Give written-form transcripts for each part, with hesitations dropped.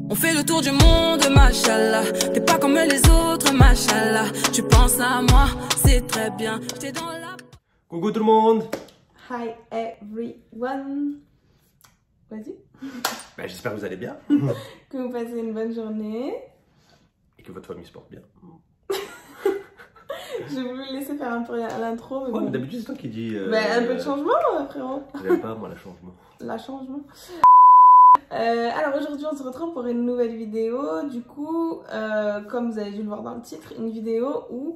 On fait le tour du monde, machallah. T'es pas comme les autres, machallah. Tu penses à moi, c'est très bien. J'étais dans la... Coucou tout le monde. Hi everyone. Vas-y. Ben, j'espère que vous allez bien. Que vous passez une bonne journée. Et que votre famille se porte bien. J'ai voulu laisser faire un peu l'intro, mais Ouais, bon. mais d'habitude c'est toi qui dis... Un peu de changement, frérot. J'aime pas moi le changement. La changement. Alors aujourd'hui on se retrouve pour une nouvelle vidéo. Du coup, comme vous avez dû le voir dans le titre, une vidéo où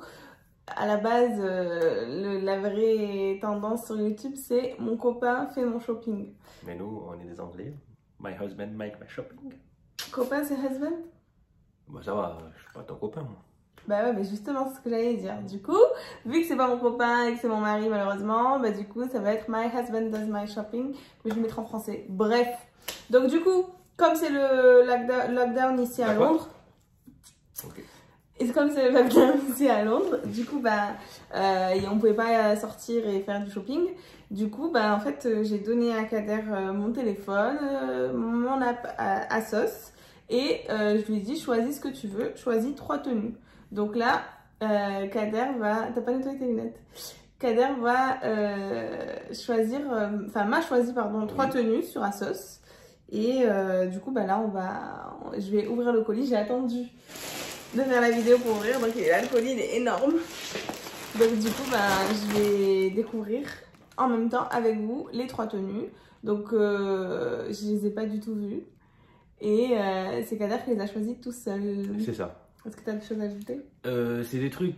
à la base la vraie tendance sur YouTube c'est mon copain fait mon shopping. Mais nous on est des anglais. My husband make my shopping. Copain c'est husband? Bah ça va, je suis pas ton copain moi. Bah ouais, mais justement c'est ce que j'allais dire. Du coup, vu que c'est pas mon copain et que c'est mon mari malheureusement, bah du coup ça va être My husband does my shopping, mais je vais mettre en français. Bref, donc du coup, comme c'est le lockdown ici à Londres, Okay. et comme c'est le lockdown ici à Londres, du coup bah on pouvait pas sortir et faire du shopping. Du coup bah en fait j'ai donné à Kader mon téléphone, mon app ASOS, et je lui ai dit choisis ce que tu veux, choisis 3 tenues. Donc là, Kader va... T'as pas nettoyé tes lunettes? Kader va choisir... Enfin, m'a choisi, pardon, 3 tenues sur ASOS. Et du coup, bah là, je vais ouvrir le colis. J'ai attendu de faire la vidéo pour ouvrir. Donc là, le colis, il est énorme. Donc du coup, bah, je vais découvrir en même temps avec vous les 3 tenues. Donc, je les ai pas du tout vues. Et c'est Kader qui les a choisis tout seul. C'est ça. Est-ce que tu as des choses à ajouter? C'est des trucs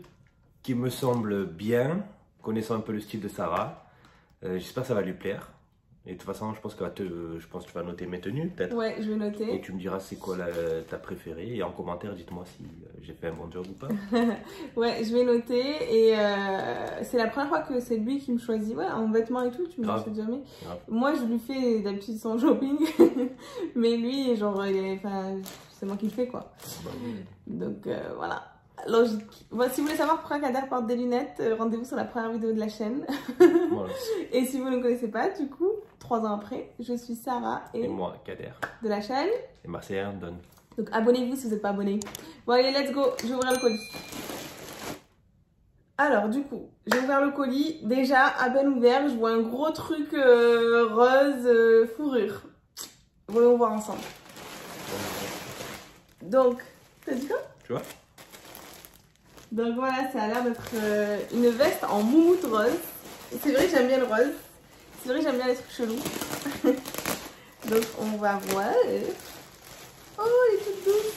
qui me semblent bien, connaissant un peu le style de Sarah. J'espère que ça va lui plaire. Et de toute façon, je pense que tu vas noter mes tenues peut-être. Ouais, je vais noter. Et tu me diras c'est quoi ta préférée. Et en commentaire, dites-moi si j'ai fait un bon job ou pas. Ouais, je vais noter. Et c'est la première fois que c'est lui qui me choisit. Ouais, en vêtements et tout, tu me choisis jamais. Grave. Moi, je lui fais d'habitude son shopping. Mais lui, genre, c'est moi qui le fais quoi. Bah, oui. Donc voilà. Logique. Bon, si vous voulez savoir pourquoi Kader porte des lunettes, rendez-vous sur la première vidéo de la chaîne. Voilà. Et si vous ne connaissez pas, du coup, 3 ans après, je suis Sarah Et moi, Kader. de la chaîne. Et moi, c'est Aaron. Donc abonnez-vous si vous n'êtes pas abonné. Bon allez, let's go, je vais ouvrir le colis. Alors du coup, j'ai ouvert le colis. Déjà, à peine ouvert, je vois un gros truc rose fourrure. Voyons voir ensemble. Donc, t'as dit quoi? Tu vois? Donc voilà, ça a l'air d'être une veste en moumoute rose. Et c'est vrai que j'aime bien le rose. C'est vrai que j'aime bien les trucs chelous. Donc on va voir. Oh, elle est toute douce.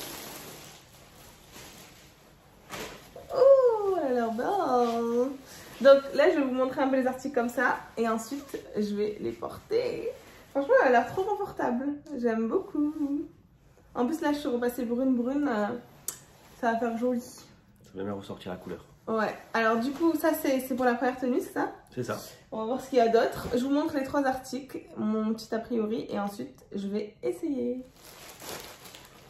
Oh, elle a l'air belle. Donc là, je vais vous montrer un peu les articles comme ça. Et ensuite, je vais les porter. Franchement, elle a l'air trop confortable. J'aime beaucoup. En plus, là, je suis repassée brune. Ça va faire joli. Ça va bien ressortir la couleur. Ouais, alors du coup, ça c'est pour la première tenue, c'est ça? C'est ça. On va voir ce qu'il y a d'autre. Je vous montre les 3 articles, mon petit a priori, et ensuite je vais essayer.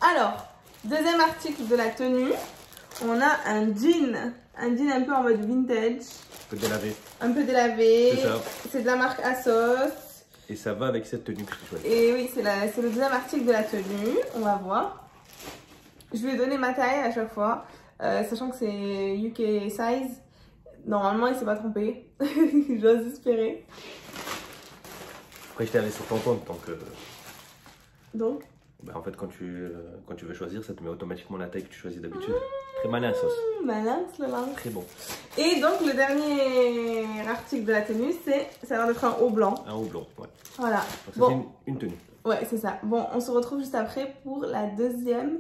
Alors, deuxième article de la tenue, on a un jean un peu en mode vintage. Un peu délavé. Un peu délavé. C'est ça. C'est de la marque ASOS. Et ça va avec cette tenue que je choisis. Et oui, c'est le deuxième article de la tenue. On va voir. Je lui ai donné ma taille à chaque fois. Sachant que c'est UK size, normalement il s'est pas trompé. J'ose espérer. Après, je t'ai allé sur ton compte, Donc bah, en fait, quand tu veux choisir, ça te met automatiquement la taille que tu choisis d'habitude. Très malin, sauce. malin, le lance. Très bon. Et donc le dernier article de la tenue, ça a l'air d'être un haut blanc. Un haut blanc, ouais. Voilà. Donc, ça, Bon. c'est une tenue. Ouais, c'est ça. Bon, on se retrouve juste après pour la deuxième.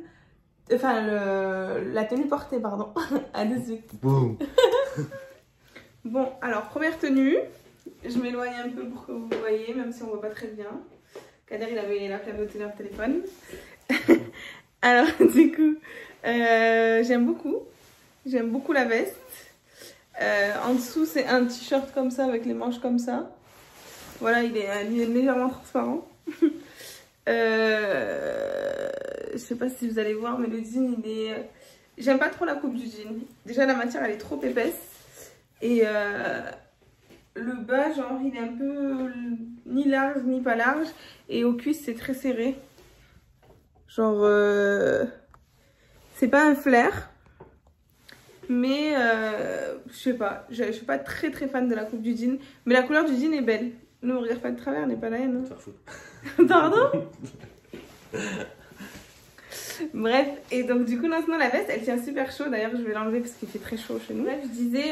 Enfin, la tenue portée, pardon. À de suite. Boum. Bon, alors, première tenue. Je m'éloigne un peu pour que vous voyez, même si on voit pas très bien. Kader, il avait la clavioté dans le téléphone. Alors, du coup, j'aime beaucoup. J'aime beaucoup la veste. En dessous, c'est un t-shirt comme ça, avec les manches comme ça. Voilà, il est légèrement transparent. Je sais pas si vous allez voir, mais le jean, il est... J'aime pas trop la coupe du jean. Déjà, la matière, elle est trop épaisse. Et le bas, genre, il est un peu ni large, ni pas large. Et aux cuisses, c'est très serré. Genre, c'est pas un flair. Mais je sais pas, je suis pas très fan de la coupe du jean. Mais la couleur du jean est belle. Ne me regarde pas de travers, n'est pas la haine. Pardon. Bref, et donc du coup, maintenant la veste, elle tient super chaud. D'ailleurs, je vais l'enlever parce qu'il fait très chaud chez nous. Bref, je disais,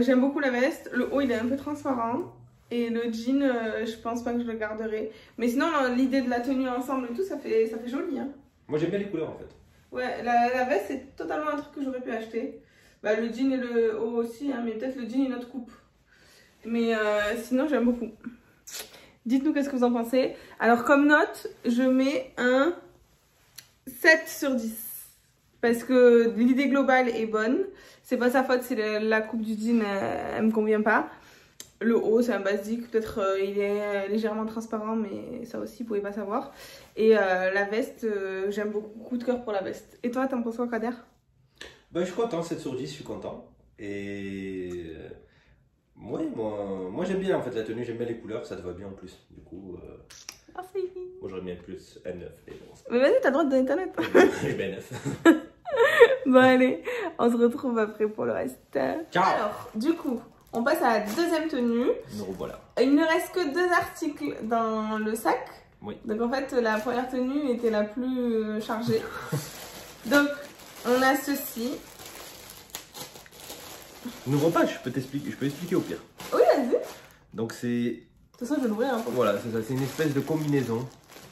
j'aime beaucoup la veste. Le haut, il est un peu transparent. Et le jean, je pense pas que je le garderai. Mais sinon, l'idée de la tenue ensemble et tout, ça fait joli. Hein. Moi, j'aime bien les couleurs en fait. Ouais, la veste, c'est totalement un truc que j'aurais pu acheter. Bah, le jean et le haut aussi, hein, mais peut-être le jean et notre coupe. Mais sinon, j'aime beaucoup. Dites-nous qu'est-ce que vous en pensez. Alors, comme note, je mets un 7 sur 10. Parce que l'idée globale est bonne. C'est pas sa faute si la coupe du jean, elle me convient pas. Le haut, c'est un basique. Peut-être il est légèrement transparent, mais ça aussi, vous pouvez pas savoir. Et la veste, j'aime beaucoup. Coup de cœur pour la veste. Et toi, t'en penses quoi, Kader? Ben, je suis content, 7 sur 10, je suis content. Et ouais, moi j'aime bien en fait la tenue, j'aime bien les couleurs, ça te va bien en plus. Du coup, Merci. moi j'aurais bien plus N9. Et bon, Mais vas-y, t'as le droit de donner ta note. et ben 9. Bon, allez, on se retrouve après pour le reste. Ciao. Alors, du coup, on passe à la deuxième tenue. Nous revoilà. Il ne reste que 2 articles dans le sac. Oui. Donc en fait, la première tenue était la plus chargée. Donc, on a ceci. N'ouvre pas, je peux expliquer au pire. Oui, vas-y. Donc c'est... De toute façon, je vais l'ouvrir. Hein, Voilà, c'est ça, c'est une espèce de combinaison.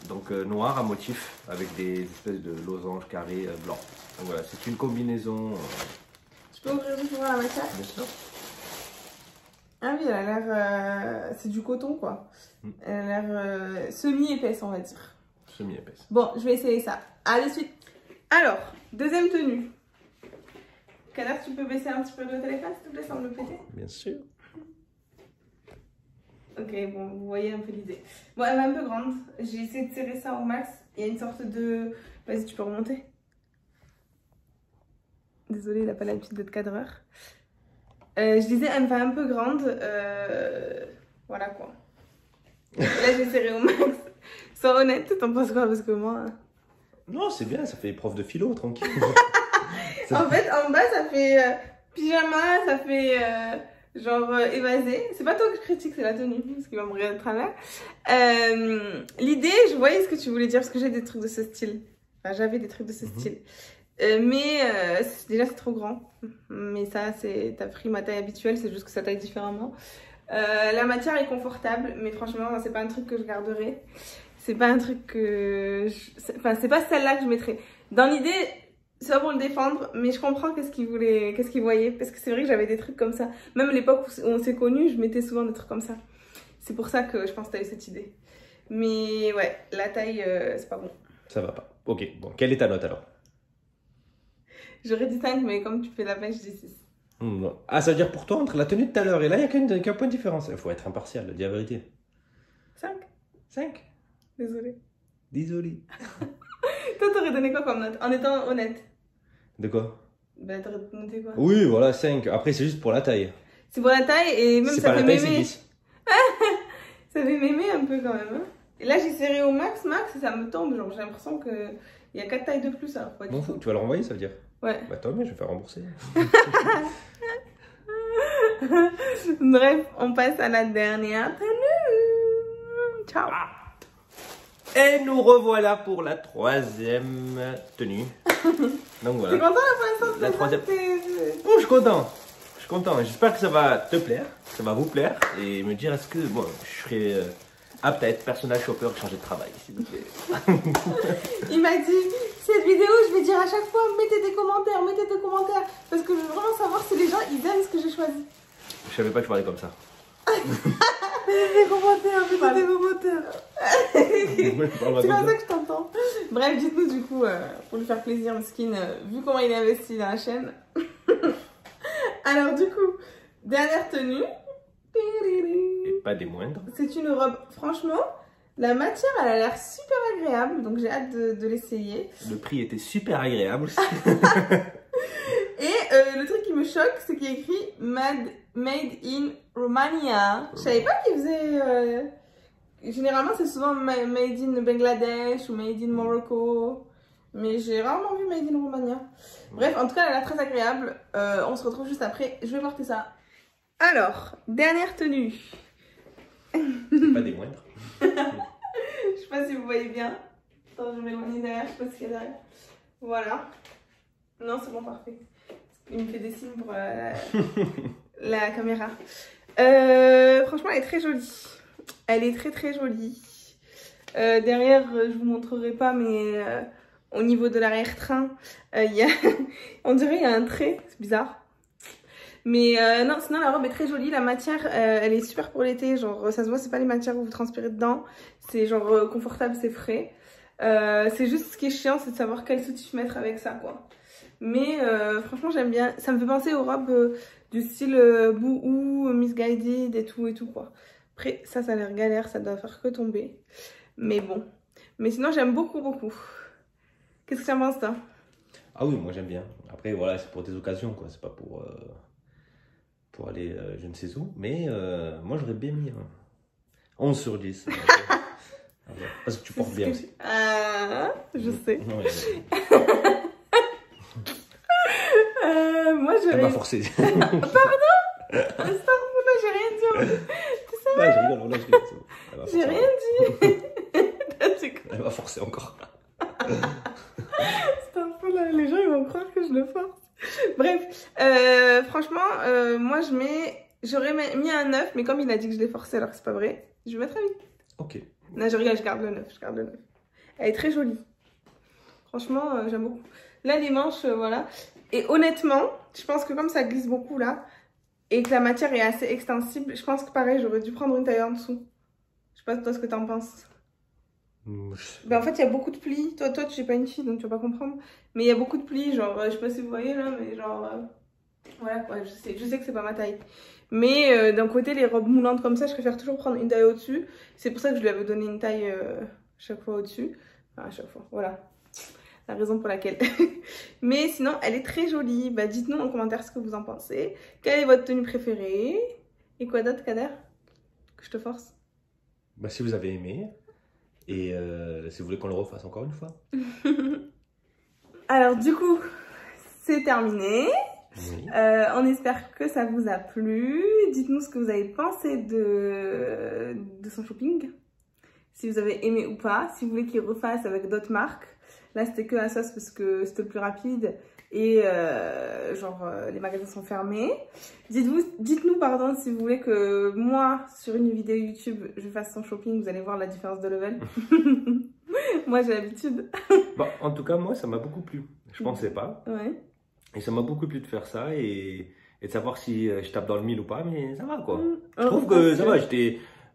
Donc noir à motif avec des espèces de losanges carrés blancs. Donc voilà, c'est une combinaison. Tu peux ouvrir juste pour voir la matière? Bien sûr. Ah oui, elle a l'air... c'est du coton, quoi. Elle a l'air semi-épaisse, on va dire. Semi-épaisse. Bon, je vais essayer ça. À de suite. Alors, deuxième tenue. Kader, tu peux baisser un petit peu le téléphone, s'il te plaît, sans me le péter? Bien sûr. Ok, bon, vous voyez un peu l'idée. Bon, elle est un peu grande. J'ai essayé de serrer ça au max. Il y a une sorte de... Vas-y, tu peux remonter. Désolée, il n'a pas l'habitude d'être cadreur. Je disais, elle me fait un peu grande. Voilà, quoi. Là, j'ai serré au max. Sois honnête, t'en penses quoi? Parce que moi... Non, c'est bien, ça fait prof de philo, tranquille. En fait, en bas, ça fait pyjama, ça fait... genre évasé. C'est pas toi que je critique, c'est la tenue, parce qu'il va me regarder de travers. L'idée, je voyais ce que tu voulais dire, parce que j'ai des trucs de ce style. Enfin, j'avais des trucs de ce style. Mais déjà, c'est trop grand. Mais ça, t'as pris ma taille habituelle, c'est juste que ça taille différemment. La matière est confortable, mais franchement, c'est pas un truc que je garderai. C'est pas un truc que... Enfin, c'est pas celle-là que je mettrais. Dans l'idée... C'est pas pour le défendre, mais je comprends qu'est-ce qu'il voyait. Parce que c'est vrai que j'avais des trucs comme ça. Même à l'époque où on s'est connus, je mettais souvent des trucs comme ça. C'est pour ça que je pense que t'as eu cette idée. Mais ouais, la taille, c'est pas bon. Ça va pas. Ok, bon, quelle est ta note alors? J'aurais dit 5, mais comme tu fais la peine, je dis 6. Ah, ça veut dire pour toi, entre la tenue de tout à l'heure et là, il n'y a qu'un point de différence. Il faut être impartial, dis la vérité. 5. 5. Désolée. Désolé. Toi, t'aurais donné quoi comme note? En étant honnête. De quoi? Ben, t'aurais noté quoi? Oui, voilà, 5. Après, c'est juste pour la taille. C'est pour la taille et même ça fait mémé. Ça fait mémé un peu quand même. Hein. Et là, j'ai serré au max et ça me tombe. Genre, j'ai l'impression qu'il y a 4 tailles de plus. Alors, Bon, tu vas le renvoyer, ça veut dire? Ouais. Bah, tant mieux, je vais faire rembourser. Bref, on passe à la dernière tenue. Ciao. Et nous revoilà pour la troisième tenue. Donc voilà. T'es content là pour l'instant? La troisième. Oh, je suis content. Je suis content. J'espère que ça va te plaire, ça va vous plaire et me dire est-ce que bon, je serai apte à être personnage shopper et changer de travail, s'il vous plaît. Il m'a dit cette vidéo, je vais dire à chaque fois mettez des commentaires, parce que je veux vraiment savoir si les gens ils aiment ce que j'ai choisi. Je savais pas que je parlais comme ça. Mettez des commentaires. C'est comme ça que je t'entends. Bref, dites-nous du coup, pour lui faire plaisir, Skin, vu comment il est investi dans la chaîne. Alors du coup, dernière tenue. Et pas des moindres. C'est une robe, franchement, la matière elle a l'air super agréable, donc j'ai hâte de l'essayer. Le prix était super agréable aussi. Et le truc qui me choque, c'est qu'il y a écrit Made in Romania. Je savais pas qu'ils faisaient Généralement, c'est souvent made in Bangladesh ou made in Morocco. Mais j'ai rarement vu made in Romania. Bref, en tout cas, elle a l'air très agréable. On se retrouve juste après. Je vais porter ça. Alors, dernière tenue. Pas des moindres. Je sais pas si vous voyez bien. Attends, je vais m'éloigner derrière. Je sais pas ce qu'il y a derrière. Voilà. Non, c'est bon, parfait. Il me fait des signes pour la caméra. Franchement, elle est très jolie. Elle est très très jolie. Derrière, je vous montrerai pas, mais au niveau de l'arrière-train, on dirait qu'il y a un trait. C'est bizarre. Mais non, sinon la robe est très jolie. La matière, elle est super pour l'été. Genre, ça se voit, c'est pas les matières où vous transpirez dedans. C'est genre confortable, c'est frais. C'est juste ce qui est chiant, c'est de savoir quel soutif mettre avec ça, quoi. Mais franchement, j'aime bien. Ça me fait penser aux robes du style Boohoo, Misguided et tout, quoi. Après, ça a l'air galère, ça doit faire que tomber. Mais bon. Mais sinon, j'aime beaucoup, beaucoup. Qu'est-ce que tu en penses, toi? Ah oui, moi j'aime bien. Après, voilà, c'est pour des occasions, quoi. C'est pas pour aller je ne sais où. Mais moi, j'aurais bien mis 11 sur 10. Parce que tu portes bien aussi. Ah, je sais. Non, moi, j'aurais... Elle m'a forcé. Pardon? Là, j'ai rien dit. Ouais, je rigole, voilà, je rigole. J'ai rien dit. Elle m'a forcé encore. Les gens, ils vont croire que je le force. Bref, franchement, moi, j'aurais mis un 9, mais comme il a dit que je l'ai forcé, alors que c'est pas vrai, je vais mettre un 8. Ok. Non, je garde le 9, Elle est très jolie. Franchement, j'aime beaucoup. Là, les manches, voilà. Et honnêtement, je pense que comme ça glisse beaucoup là, et que la matière est assez extensible, je pense que pareil, j'aurais dû prendre une taille en dessous. Je sais pas toi ce que t'en penses. Ben, en fait, il y a beaucoup de plis. Toi, tu n'es pas une fille, donc tu vas pas comprendre. Mais il y a beaucoup de plis, genre, je sais pas si vous voyez là, mais genre... voilà quoi, je sais que c'est pas ma taille. Mais d'un côté, les robes moulantes comme ça, je préfère toujours prendre une taille au-dessus. C'est pour ça que je lui avais donné une taille chaque fois au-dessus. Enfin, à chaque fois, voilà. La raison pour laquelle. Mais sinon, elle est très jolie. Bah, dites-nous en commentaire ce que vous en pensez. Quelle est votre tenue préférée? Et quoi d'autre, Kader? Que je te force? Bah, si vous avez aimé. Et si vous voulez qu'on le refasse encore une fois. Alors du coup, c'est terminé. Oui. On espère que ça vous a plu. Dites-nous ce que vous avez pensé de son shopping. Si vous avez aimé ou pas. Si vous voulez qu'il refasse avec d'autres marques. Là, c'était que ASOS parce que c'était le plus rapide. Et les magasins sont fermés. Dites-nous pardon si vous voulez que moi, sur une vidéo YouTube, je fasse son shopping. Vous allez voir la différence de level. Moi, j'ai l'habitude. Bon, en tout cas, moi, ça m'a beaucoup plu. Je pensais pas. Ouais. Et ça m'a beaucoup plu de faire ça et de savoir si je tape dans le mille ou pas. Mais ça va, quoi. Je trouve que ça va.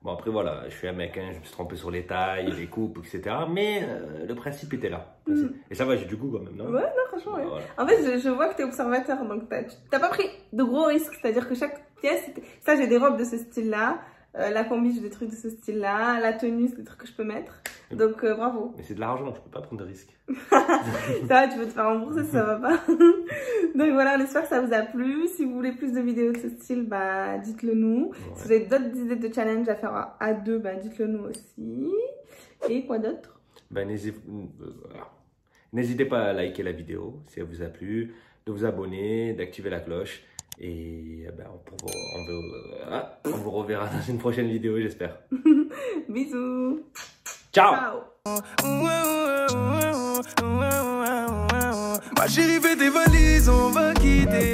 Bon, après, voilà, je suis un mec, hein, je me suis trompé sur les tailles, les coupes, etc. Mais le principe était là. Et ça va, j'ai du goût quand même, non? Ouais, non, franchement, ouais. Voilà. En fait, je vois que t'es observateur, donc t'as pas pris de gros risques. C'est-à-dire que chaque pièce, ça, j'ai des robes de ce style-là. La combi, j'ai des trucs de ce style-là. La tenue, c'est des trucs que je peux mettre. Donc, bravo. Mais c'est de l'argent, je peux pas prendre de risques. Ça va, tu peux te faire rembourser si ça va pas. Donc voilà, on espère que ça vous a plu. Si vous voulez plus de vidéos de ce style, bah dites-le nous. Ouais. Si vous avez d'autres idées de challenge à faire à deux, bah dites-le nous aussi. Et quoi d'autre? Bah, n'hésitez pas à liker la vidéo si elle vous a plu, de vous abonner, d'activer la cloche. Et ben, on vous reverra dans une prochaine vidéo, j'espère. Bisous. Ciao. Ma chérie, fais tes valises, on va quitter